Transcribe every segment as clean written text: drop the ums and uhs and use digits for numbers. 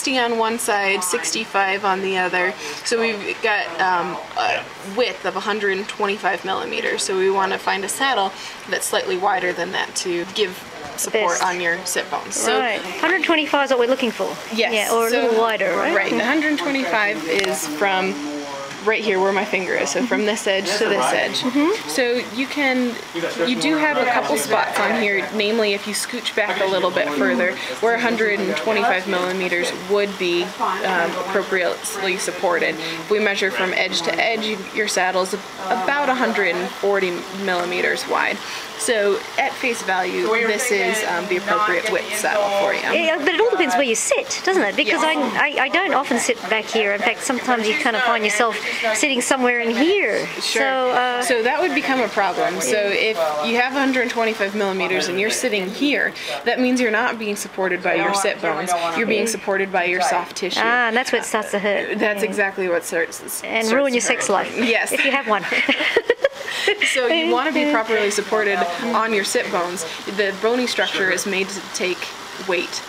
60 on one side, 65 on the other. So we've got a width of 125 millimeters. So we want to find a saddle that's slightly wider than that to give support on your sit bones. So right. 125 is what we're looking for. Yes. Yeah, or a little wider, right? Right. The 125 is from right here where my finger is, so from this edge to this edge. So you do have a couple spots on here, namely if you scooch back a little bit further, where 125 millimeters would be appropriately supported. If we measure from edge to edge, your saddle's about 140 millimeters wide. So at face value, this is the appropriate width saddle for you. Yeah, but it all depends where you sit, doesn't it? Because I don't often sit back here. In fact, sometimes you kind of find yourself sitting somewhere in here. Sure. So that would become a problem. So if you have 125 millimeters and you're sitting here, that means you're not being supported by your sit bones. You're being supported by your soft tissue. Ah, and that's where it starts to hurt. That's exactly what starts and ruin your sex life. Yes. If you have one. So you want to be properly supported on your sit bones. The bony structure is made to take weight.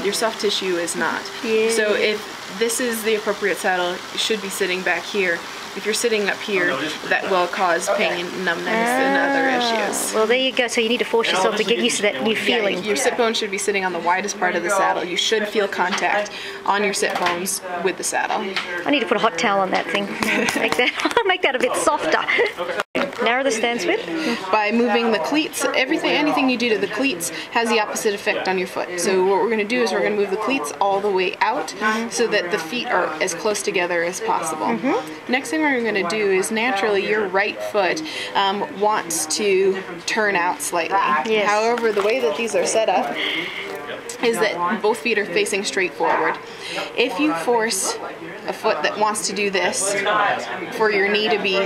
Your soft tissue is not. Yeah. So if this is the appropriate saddle, you should be sitting back here. If you're sitting up here, that will cause pain, numbness, and other issues. Well, there you go. So you need to force yourself to get used to that new feeling. Yeah, your sit bone should be sitting on the widest part of the saddle. You should feel contact on your sit bones with the saddle. I need to put a hot towel on that thing. Make that a bit softer. Narrow the stance width? By moving the cleats, anything you do to the cleats has the opposite effect on your foot. So what we're going to do is we're going to move the cleats all the way out so that the feet are as close together as possible. Next thing we're going to do is naturally your right foot wants to turn out slightly. Yes. However, the way that these are set up is that both feet are facing straight forward. If you force a foot that wants to do this for your knee to be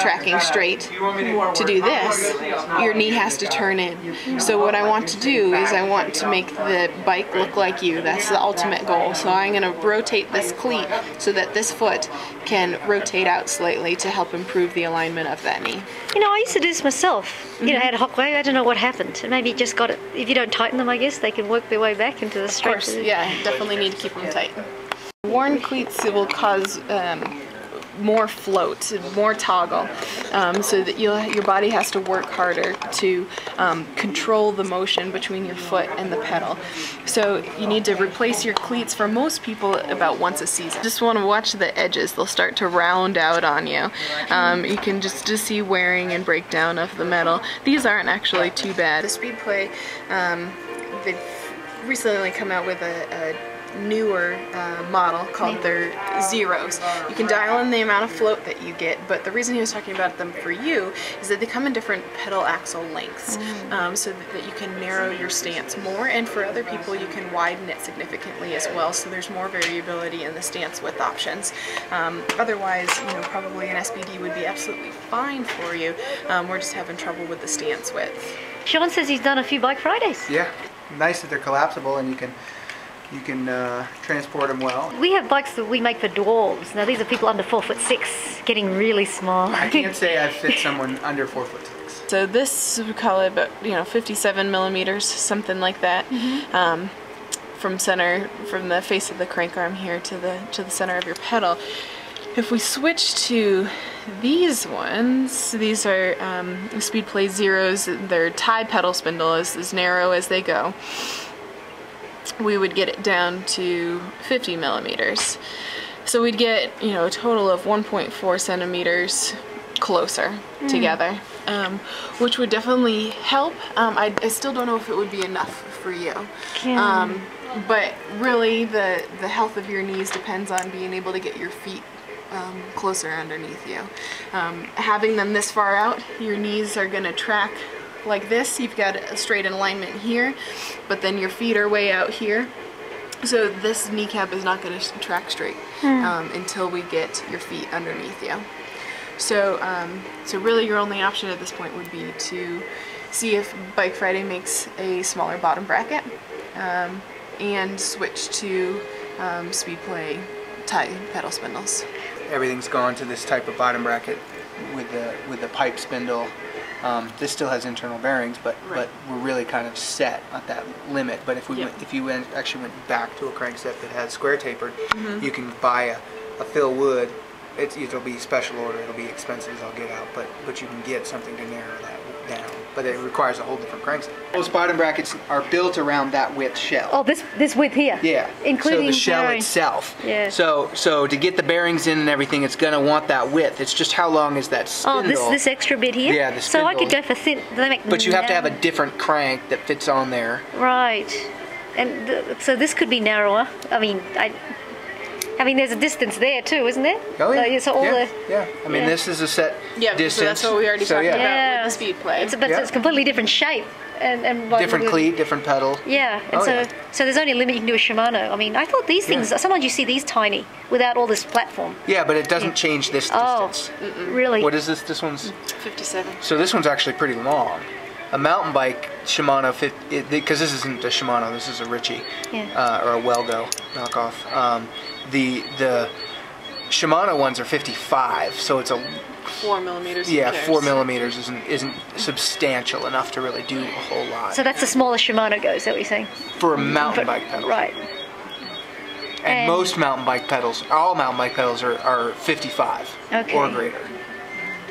tracking straight to do this, your knee has to turn in. So what I want to do is I want to make the bike look like you. That's the ultimate goal. So I'm going to rotate this cleat so that this foot can rotate out slightly to help improve the alignment of that knee. You know, I used to do this myself. You know, I had a hock wave. I don't know what happened. Maybe just got it. If you don't tighten them, I guess they can work their way back into the straight. Of course, yeah, definitely need to keep them tight. Worn cleats will cause more float, more toggle, so that your body has to work harder to control the motion between your foot and the pedal. So you need to replace your cleats for most people about once a season. Just want to watch the edges. They'll start to round out on you. You can just see wearing and breakdown of the metal. These aren't actually too bad. The Speedplay, they've recently come out with a newer model called their Zeros. You can dial in the amount of float that you get, but the reason he was talking about them for you is that they come in different pedal axle lengths, so that you can narrow your stance more, and for other people you can widen it significantly as well, so there's more variability in the stance width options. Otherwise, you know, probably an SBD would be absolutely fine for you. We're just having trouble with the stance width. Sean says he's done a few Bike Fridays. Yeah, nice that they're collapsible and you can transport them well. We have bikes that we make for dwarves. Now these are people under 4'6", getting really small. I can't say I've fit someone under 4'6". So this, we call it about 57 millimeters, something like that. From the face of the crank arm here to the center of your pedal. If we switch to these ones, these are Speedplay Zeros. Their tie pedal spindle is as narrow as they go. We would get it down to 50 millimeters. So we'd get, a total of 1.4 centimeters closer together, which would definitely help. I still don't know if it would be enough for you. But really the health of your knees depends on being able to get your feet closer underneath you. Having them this far out, your knees are going to track like this. You've got a straight alignment here, but then your feet are way out here. So this kneecap is not going to track straight until we get your feet underneath you. So, so really your only option at this point would be to see if Bike Friday makes a smaller bottom bracket and switch to Speedplay tie pedal spindles. Everything's gone to this type of bottom bracket with the pipe spindle This still has internal bearings, but we're really kind of set at that limit. But if you actually went back to a crankset that has square tapered, you can buy a fill wood. It'll be special order. It'll be expensive as I'll get out, but you can get something to narrow that down. But it requires a whole different crankset. Those bottom brackets are built around that width shell. Oh, this width here. Yeah. Including so the shell bearings. itself. Yeah. So to get the bearings in and everything, it's going to want that width. It's just how long is that spindle? Oh, this extra bit here. Yeah, the spindle. So I could go for thin. But you have to have a different crank that fits on there. Right. And so this could be narrower. I mean, there's a distance there too, isn't there? Oh yeah. So all yeah. I mean, this is a set distance. So that's what we already talked about with the speed play. But it's a completely different shape and different cleat, different pedal. Yeah. And so there's only a limit you can do with Shimano. I mean, I thought these things. Sometimes you see these tiny without all this platform. Yeah, but it doesn't change this distance. Oh, really? What is this? This one's 57. So this one's actually pretty long. A mountain bike Shimano, because this isn't a Shimano, this is a Ritchie or a Welgo knockoff. The Shimano ones are 55, so it's a 4 millimeters. Yeah, 4 millimeters isn't substantial enough to really do a whole lot. So that's the smallest Shimano goes. Is that what you're saying? For a mountain bike pedal, right? And most mountain bike pedals, all mountain bike pedals are 55 or greater.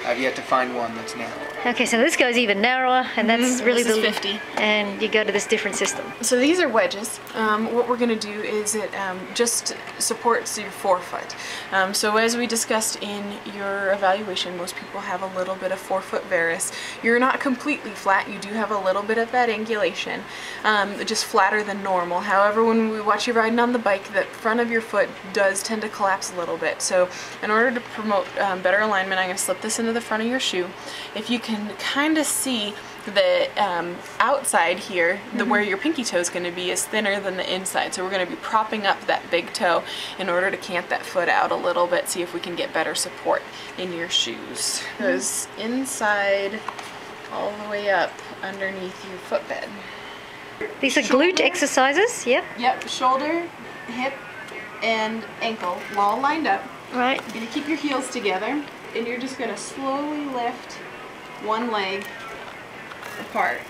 I've yet to find one that's narrower. Okay, so this goes even narrower, and that's really this is 50. And you go to this different system. So these are wedges. What we're going to do is it just supports your forefoot. So as we discussed in your evaluation, most people have a little bit of forefoot varus. You're not completely flat. You do have a little bit of that angulation, just flatter than normal. However, when we watch you riding on the bike, the front of your foot does tend to collapse a little bit. So in order to promote better alignment, I'm going to slip this into the front of your shoe. If you can kind of see the outside here, where your pinky toe is going to be, is thinner than the inside. So we're going to be propping up that big toe in order to cant that foot out a little bit, see if we can get better support in your shoes. Goes inside all the way up underneath your footbed. These are glute exercises, yep? Yep, shoulder, hip, and ankle all lined up. Right. You're going to keep your heels together, and you're just going to slowly lift one leg apart.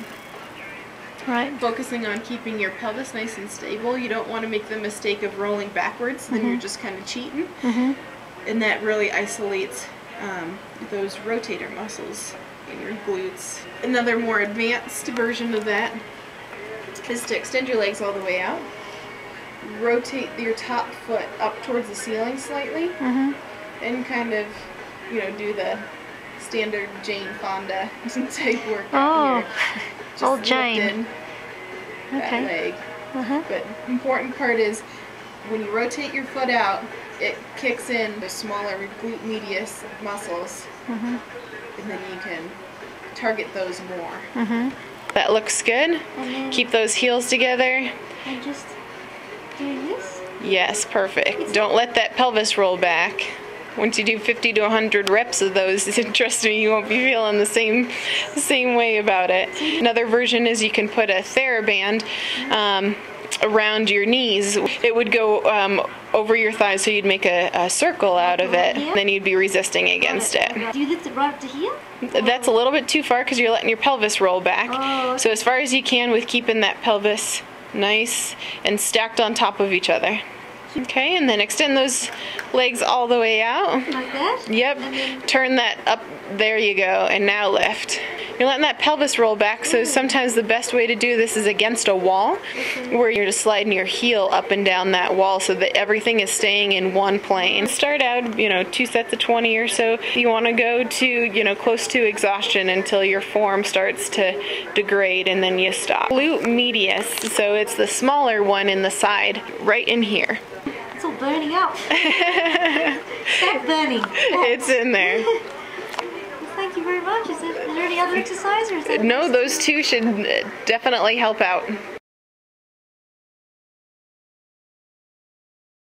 Right. Focusing on keeping your pelvis nice and stable. You don't want to make the mistake of rolling backwards, then you're just kind of cheating. And that really isolates those rotator muscles in your glutes. Another more advanced version of that is to extend your legs all the way out. Rotate your top foot up towards the ceiling slightly, and kind of, do the standard Jane Fonda type workout here. Just old Jane. That leg. But important part is when you rotate your foot out, it kicks in the smaller glute medius muscles, and then you can target those more. That looks good. Keep those heels together. And just doing this? Yes, perfect. Don't let that pelvis roll back. Once you do 50 to 100 reps of those, trust me, you won't be feeling the same way about it. Another version is you can put a TheraBand around your knees. It would go over your thighs, so you'd make a circle out of it, and then you'd be resisting against it. Do you lift it right up to here? That's a little bit too far because you're letting your pelvis roll back. So as far as you can with keeping that pelvis nice and stacked on top of each other. Okay, and then extend those legs all the way out. Like that? Yep. Turn that up. There you go. And now lift. You're letting that pelvis roll back, so sometimes the best way to do this is against a wall, where you're just sliding your heel up and down that wall so that everything is staying in one plane. Start out, 2 sets of 20 or so. You want to go to, close to exhaustion until your form starts to degrade, and then you stop. Glute medius, so it's the smaller one in the side, right in here. It's all burning up. Stop burning. It's in there. Thank you very much. Is there any other exercise? Or is that No, those two should definitely help out.